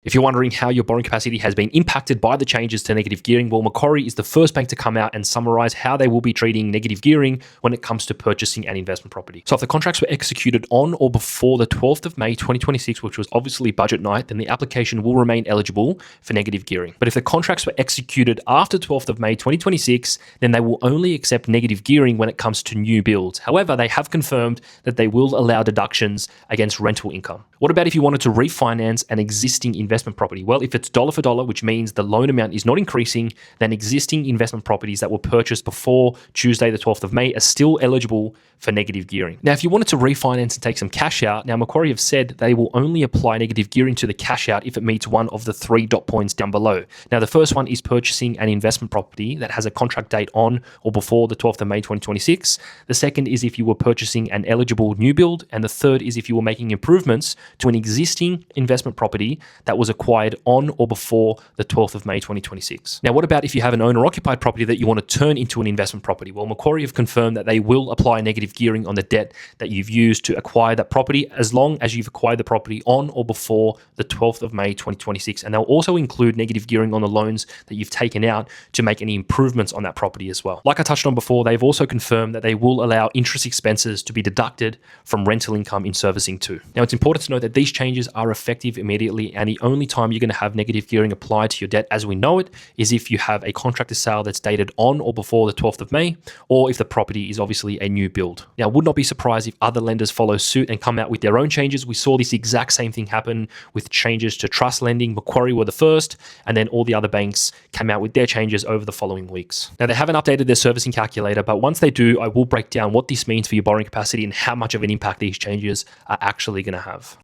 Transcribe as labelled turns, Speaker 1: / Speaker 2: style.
Speaker 1: If you're wondering how your borrowing capacity has been impacted by the changes to negative gearing, well, Macquarie is the first bank to come out and summarize how they will be treating negative gearing when it comes to purchasing an investment property. So if the contracts were executed on or before the 12th of May 2026, which was obviously budget night, then the application will remain eligible for negative gearing. But if the contracts were executed after 12th of May 2026, then they will only accept negative gearing when it comes to new builds. However, they have confirmed that they will allow deductions against rental income. What about if you wanted to refinance an existing investment property? Well, if it's dollar for dollar, which means the loan amount is not increasing, then existing investment properties that were purchased before Tuesday, the 12th of May, are still eligible for negative gearing. Now, if you wanted to refinance and take some cash out, now Macquarie have said they will only apply negative gearing to the cash out if it meets one of the 3 dot points down below. Now, the first one is purchasing an investment property that has a contract date on or before the 12th of May 2026. The second is if you were purchasing an eligible new build. And the third is if you were making improvements to an existing investment property that was acquired on or before the 12th of May 2026. Now, what about if you have an owner-occupied property that you want to turn into an investment property? Well, Macquarie have confirmed that they will apply negative gearing on the debt that you've used to acquire that property as long as you've acquired the property on or before the 12th of May 2026. And they'll also include negative gearing on the loans that you've taken out to make any improvements on that property as well. Like I touched on before, they've also confirmed that they will allow interest expenses to be deducted from rental income in servicing too. Now, it's important to note that these changes are effective immediately, and the only time you're going to have negative gearing applied to your debt as we know it is if you have a contract to sale that's dated on or before the 12th of May, or if the property is obviously a new build. Now, I would not be surprised if other lenders follow suit and come out with their own changes. We saw this exact same thing happen with changes to trust lending. Macquarie were the first, and then all the other banks came out with their changes over the following weeks. Now, they haven't updated their servicing calculator, but once they do, I will break down what this means for your borrowing capacity and how much of an impact these changes are actually going to have.